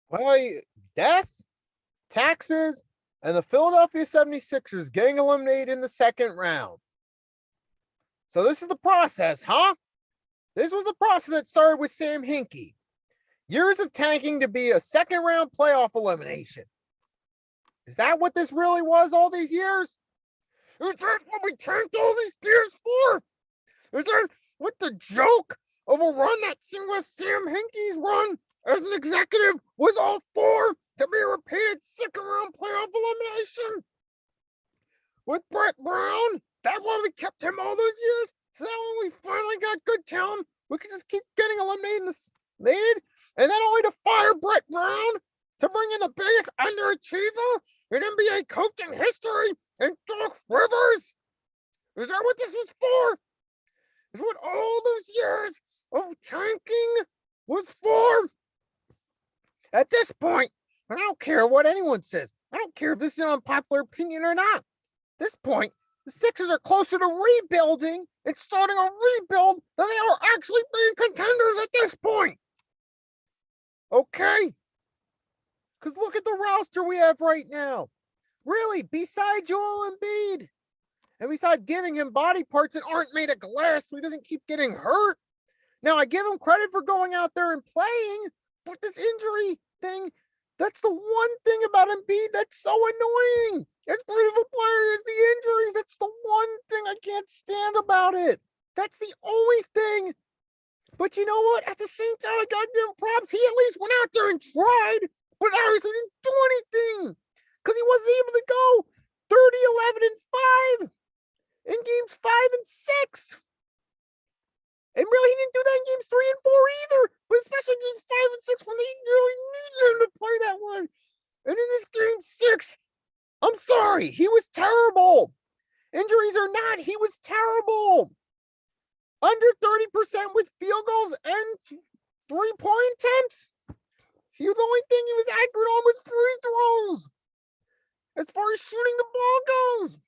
Well, death, taxes, and the Philadelphia 76ers getting eliminated in the second round. So this is the process, huh? This was the process that started with Sam Hinkie. Years of tanking to be a second round playoff elimination. Is that what this really was all these years? Is that what we tanked all these years for? Is that what the joke of a run that was Sam Hinkie's run as an executive was all for? To be a repeated second round playoff elimination? With Brett Brown? That why we kept him all those years? So that when we finally got good talent, we could just keep getting eliminated and then only to fire Brett Brown to bring in the biggest underachiever in NBA coaching history and Doc Rivers? Is that what this was for? Is what all those years of tanking was for? At this point, I don't care what anyone says. I don't care if this is an unpopular opinion or not. At this point, the Sixers are closer to rebuilding and starting a rebuild than they are actually being contenders at this point. Okay? Because look at the roster we have right now. Really, besides Joel Embiid, and besides giving him body parts that aren't made of glass so he doesn't keep getting hurt. Now, I give him credit for going out there and playing, but this injury thing, that's the one thing about Embiid that's so annoying. As great of a player as the injuries, that's the one thing I can't stand about it. That's the only thing. But you know what? At the same time, I gotta give him props. He at least went out there and tried, but obviously didn't do anything because he wasn't able to go 30, 11, and 5 in games 5 and 6. And really, he didn't do that in games 3 and 4 either, but especially games 5 and 6 when they really needed him to play that way. And in this game 6, I'm sorry, he was terrible. Injuries or not, he was terrible. Under 30% with field goals and 3-point attempts. The only thing he was accurate on was free throws. As far as shooting the ball goes.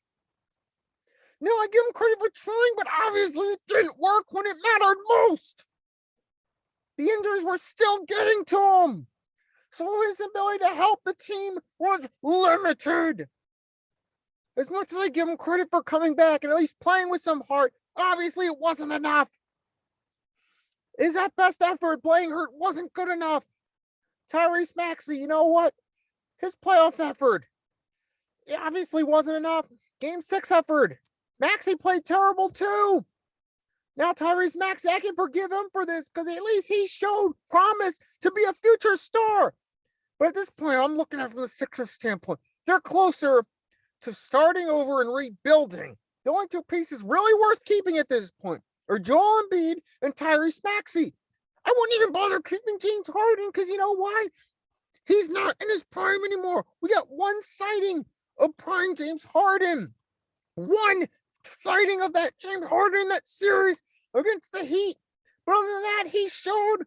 Now, I give him credit for trying, but obviously it didn't work when it mattered most. The injuries were still getting to him. So his ability to help the team was limited. As much as I give him credit for coming back and at least playing with some heart, obviously it wasn't enough. His best effort playing hurt wasn't good enough. Tyrese Maxey, you know what? His playoff effort, it obviously wasn't enough. Game 6 effort. Maxey played terrible too. Now Tyrese Maxey, I can forgive him for this because at least he showed promise to be a future star. But at this point, I'm looking at it from the Sixers standpoint. They're closer to starting over and rebuilding. The only two pieces really worth keeping at this point are Joel Embiid and Tyrese Maxey. I wouldn't even bother keeping James Harden because you know why? He's not in his prime anymore. We got one sighting of prime James Harden. One sighting of that James Harden in that series against the Heat. But other than that, he showed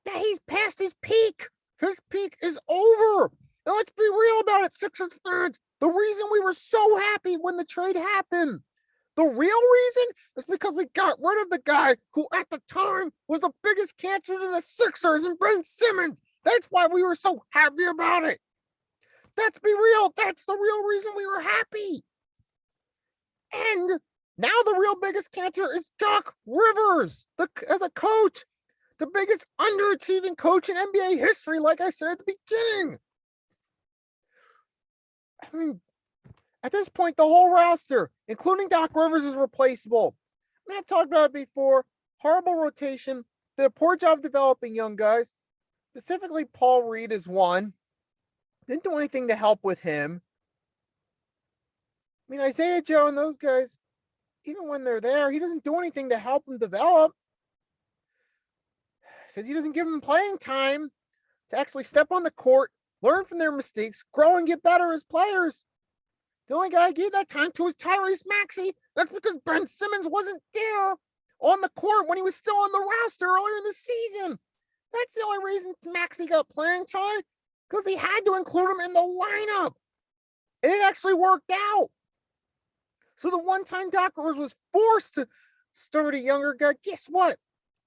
that he's past his peak. His peak is over. And let's be real about it, Sixers fans. The reason we were so happy when the trade happened, the real reason is because we got rid of the guy who at the time was the biggest cancer to the Sixers and Ben Simmons. That's why we were so happy about it. Let's be real. That's the real reason we were happy. And now the real biggest cancer is Doc Rivers as a coach. The biggest underachieving coach in NBA history, like I said at the beginning. I mean, at this point, the whole roster, including Doc Rivers, is replaceable. I mean, I've talked about it before. Horrible rotation. Did a poor job developing young guys. Specifically, Paul Reed is one. Didn't do anything to help with him. I mean, Isaiah Joe and those guys, even when they're there, he doesn't do anything to help them develop. Because he doesn't give them playing time to actually step on the court, learn from their mistakes, grow and get better as players. The only guy I gave that time to was Tyrese Maxey. That's because Ben Simmons wasn't there on the court when he was still on the roster earlier in the season. That's the only reason Maxey got playing time, because he had to include him in the lineup. And it actually worked out. So the one time Doc Rivers was forced to start a younger guy, guess what?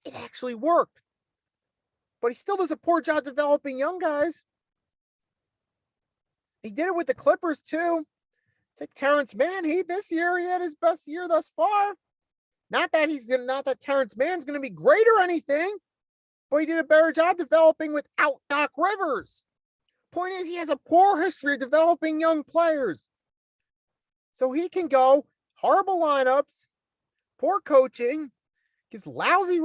It actually worked. but he still does a poor job developing young guys. He did it with the Clippers too. Take Terrence Mann. This year he had his best year thus far. Not that Terrence Mann's gonna be great or anything, but he did a better job developing without Doc Rivers. Point is, he has a poor history of developing young players. So he can go horrible lineups, poor coaching, gives lousy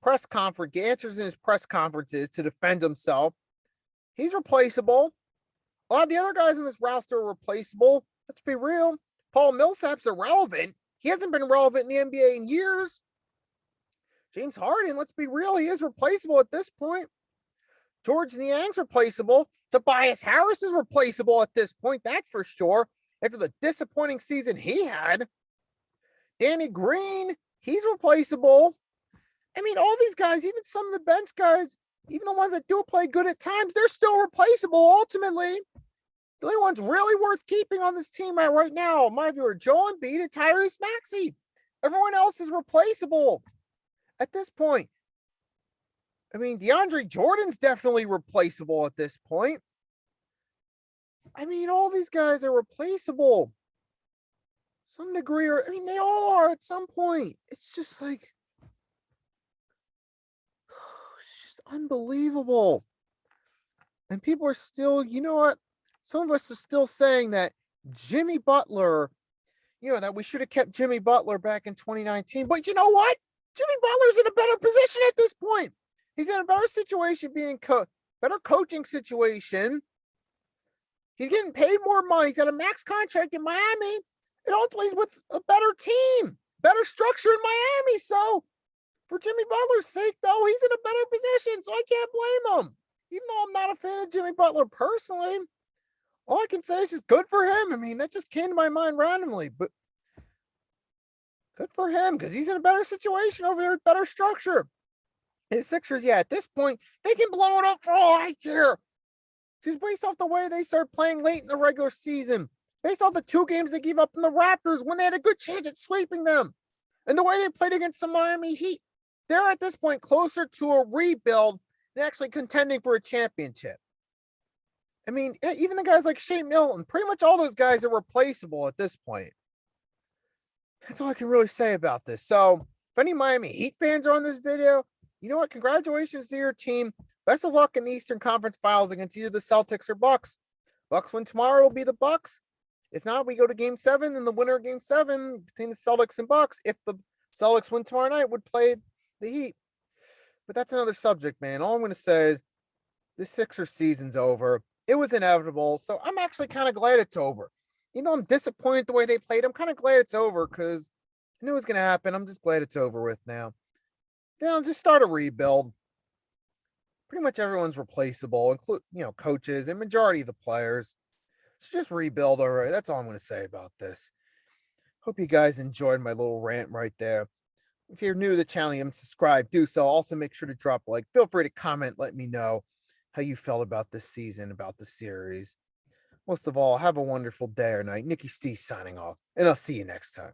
press conference answers in his press conferences to defend himself. He's replaceable. A lot of the other guys in this roster are replaceable. Let's be real. Paul Millsap's irrelevant. He hasn't been relevant in the NBA in years. James Harden, let's be real, he is replaceable at this point. George Niang's replaceable. Tobias Harris is replaceable at this point, that's for sure, after the disappointing season he had. Danny Green, he's replaceable. I mean, all these guys, even some of the bench guys, even the ones that do play good at times, they're still replaceable ultimately. The only ones really worth keeping on this team right now, in my view, are Joel Embiid and Tyrese Maxey. Everyone else is replaceable at this point. I mean, DeAndre Jordan's definitely replaceable at this point. I mean, all these guys are replaceable. Some degree, or I mean, they all are at some point. It's just like, it's just unbelievable. And people are still, you know what? Some of us are still saying that Jimmy Butler, that we should have kept Jimmy Butler back in 2019. But you know what? Jimmy Butler's in a better position at this point. He's in a better situation, better coaching situation. He's getting paid more money. He's got a max contract in Miami. And ultimately, he's with a better team, better structure in Miami. So, for Jimmy Butler's sake, though, he's in a better position. So I can't blame him. Even though I'm not a fan of Jimmy Butler personally, all I can say is just good for him. I mean, that just came to my mind randomly, but good for him because he's in a better situation over there with better structure. His Sixers, at this point, they can blow it up for all I care. Just based off the way they started playing late in the regular season, based off the 2 games they gave up in the Raptors when they had a good chance at sweeping them, and the way they played against the Miami Heat, they're at this point closer to a rebuild than actually contending for a championship. I mean, even the guys like Shea Milton, pretty much all those guys are replaceable at this point. That's all I can really say about this. So, if any Miami Heat fans are on this video, you know what? Congratulations to your team. Best of luck in the Eastern Conference Finals against either the Celtics or Bucks. Bucks win tomorrow, it'll be the Bucks. If not, we go to Game 7, and the winner of Game 7 between the Celtics and Bucks, if the Celtics win tomorrow night, would play the Heat. But that's another subject, man. All I'm going to say is this Sixers season's over. It was inevitable, so I'm actually kind of glad it's over. Even though I'm disappointed the way they played, I'm kind of glad it's over because I knew it was going to happen. I'm just glad it's over with now. Then I'll just start a rebuild. Pretty much everyone's replaceable, including, coaches and majority of the players. So just rebuild already. That's all I'm going to say about this. Hope you guys enjoyed my little rant right there. If you're new to the channel and subscribe, do so. Also, make sure to drop a like. Feel free to comment. Let me know how you felt about this season, about the series. Most of all, have a wonderful day or night. Nicky Steve signing off, and I'll see you next time.